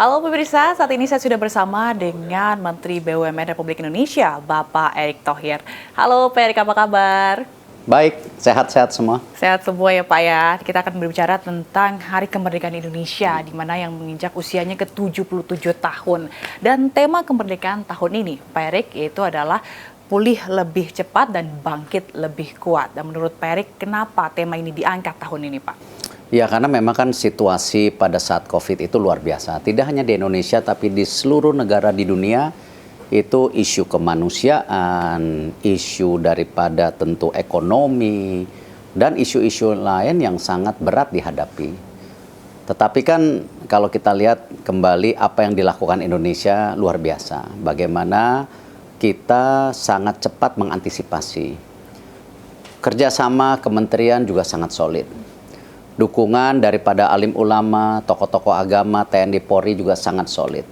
Halo pemirsa, saat ini saya sudah bersama dengan Menteri BUMN Republik Indonesia, Bapak Erick Thohir. Halo Pak Erick, apa kabar? Baik, sehat-sehat semua. Sehat semua ya Pak ya. Kita akan berbicara tentang Hari Kemerdekaan Indonesia, di mana yang menginjak usianya ke 77 tahun. Dan tema kemerdekaan tahun ini, Pak Erick, yaitu adalah pulih lebih cepat dan bangkit lebih kuat. Dan menurut Pak Erick, kenapa tema ini diangkat tahun ini Pak? Ya, karena memang kan situasi pada saat COVID itu luar biasa. Tidak hanya di Indonesia, tapi di seluruh negara di dunia, itu isu kemanusiaan, isu daripada tentu ekonomi, dan isu-isu lain yang sangat berat dihadapi. Tetapi kan kalau kita lihat kembali apa yang dilakukan Indonesia luar biasa. Bagaimana kita sangat cepat mengantisipasi. Kerjasama kementerian juga sangat solid. Dukungan daripada alim ulama, tokoh-tokoh agama, TNI Polri juga sangat solid.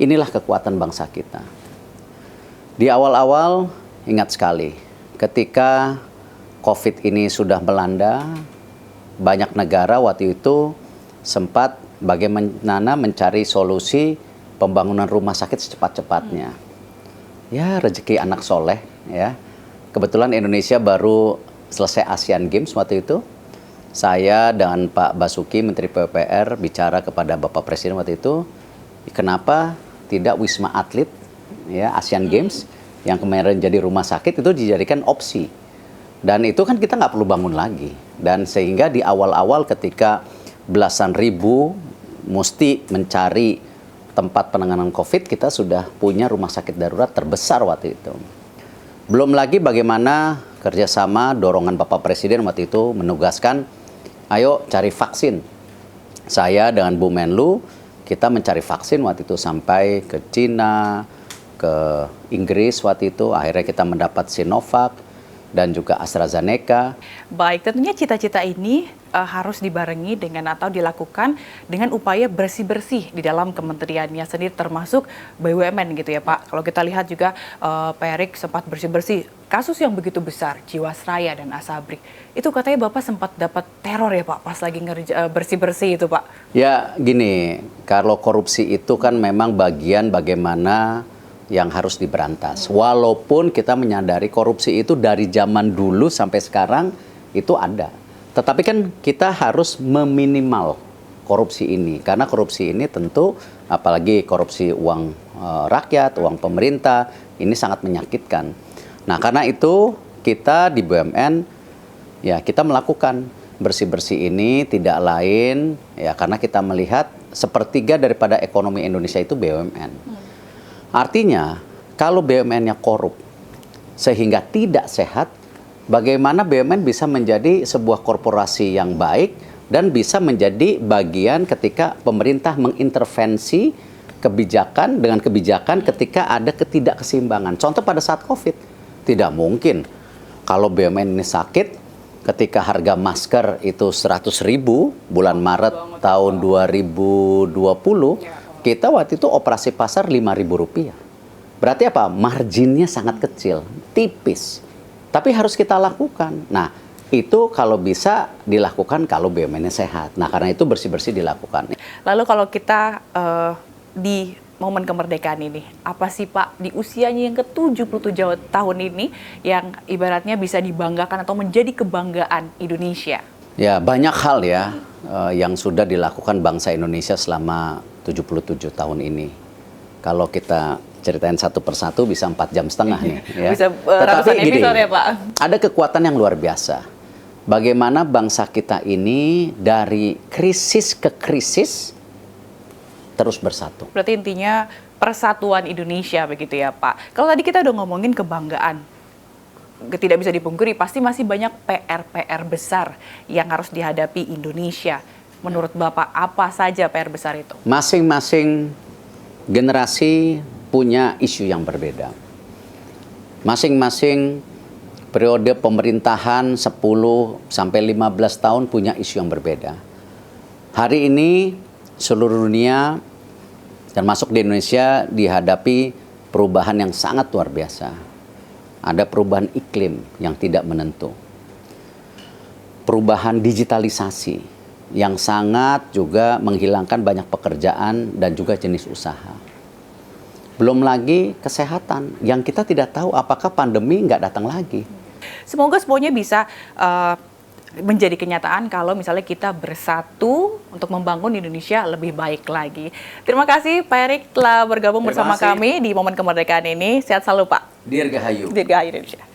Inilah kekuatan bangsa kita. Di awal-awal ingat sekali, ketika COVID ini sudah melanda, banyak negara waktu itu sempat bagaimana mencari solusi pembangunan rumah sakit secepat-cepatnya. Ya, rezeki anak soleh ya. Kebetulan Indonesia baru selesai Asian Games waktu itu. Saya dan Pak Basuki, Menteri PUPR, bicara kepada Bapak Presiden waktu itu, kenapa tidak Wisma Atlet, ya, Asian Games, yang kemarin jadi rumah sakit, itu dijadikan opsi. Dan itu kan kita nggak perlu bangun lagi. Dan sehingga di awal-awal ketika belasan ribu mesti mencari tempat penanganan COVID, kita sudah punya rumah sakit darurat terbesar waktu itu. Belum lagi bagaimana kerjasama dorongan Bapak Presiden waktu itu menugaskan, ayo cari vaksin. Saya dengan Bu Menlu, kita mencari vaksin waktu itu sampai ke Cina, ke Inggris waktu itu. Akhirnya kita mendapat Sinovac dan juga AstraZeneca. Baik, tentunya cita-cita ini harus dibarengi dengan atau dilakukan dengan upaya bersih-bersih di dalam kementeriannya sendiri, termasuk BUMN gitu ya Pak. Kalau kita lihat juga Pak Erick sempat bersih-bersih kasus yang begitu besar, Jiwasraya dan Asabri. Itu katanya Bapak sempat dapat teror ya Pak pas lagi bersih-bersih itu Pak. Ya gini, kalau korupsi itu kan memang bagian bagaimana yang harus diberantas. Walaupun kita menyadari korupsi itu dari zaman dulu sampai sekarang itu ada. Tetapi kan kita harus meminimal korupsi ini. Karena korupsi ini tentu, apalagi korupsi uang rakyat, uang pemerintah, ini sangat menyakitkan. Nah karena itu kita di BUMN, ya kita melakukan bersih-bersih ini tidak lain, ya karena kita melihat sepertiga daripada ekonomi Indonesia itu BUMN. Artinya, kalau BUMN-nya korup sehingga tidak sehat, bagaimana BUMN bisa menjadi sebuah korporasi yang baik dan bisa menjadi bagian ketika pemerintah mengintervensi kebijakan dengan kebijakan ketika ada ketidakkeseimbangan. Contoh pada saat COVID, tidak mungkin kalau BUMN ini sakit, ketika harga masker itu 100.000 bulan Maret tahun 2020, kita waktu itu operasi pasar Rp5.000. Berarti apa? Marginnya sangat kecil, tipis. Tapi harus kita lakukan. Nah, itu kalau bisa dilakukan kalau BUMN-nya sehat. Nah, karena itu bersih-bersih dilakukan. Lalu kalau kita di momen kemerdekaan ini, apa sih Pak di usianya yang ke-77 tahun ini yang ibaratnya bisa dibanggakan atau menjadi kebanggaan Indonesia? Ya, banyak hal ya yang sudah dilakukan bangsa Indonesia selama 77 tahun ini. Kalau kita ceritain satu persatu bisa 4,5 jam nih. Ya. Bisa Tetapi gini, ya Pak. ada kekuatan yang luar biasa. Bagaimana bangsa kita ini dari krisis ke krisis terus bersatu. Berarti intinya persatuan Indonesia begitu ya Pak. Kalau tadi kita udah ngomongin kebanggaan, tidak bisa dipungkiri pasti masih banyak PR-PR besar yang harus dihadapi Indonesia. Menurut Bapak, apa saja PR besar itu? Masing-masing generasi punya isu yang berbeda. Masing-masing periode pemerintahan 10 sampai 15 tahun punya isu yang berbeda. Hari ini seluruh dunia termasuk di Indonesia dihadapi perubahan yang sangat luar biasa. Ada perubahan iklim yang tidak menentu. Perubahan digitalisasi yang sangat juga menghilangkan banyak pekerjaan dan juga jenis usaha. Belum lagi kesehatan yang kita tidak tahu apakah pandemi nggak datang lagi. Semoga semuanya bisa menjadi kenyataan kalau misalnya kita bersatu untuk membangun Indonesia lebih baik lagi. Terima kasih Pak Erik telah bergabung bersama kami di momen kemerdekaan ini. Sehat selalu Pak. Dirgahayu. Dirgahayu Indonesia.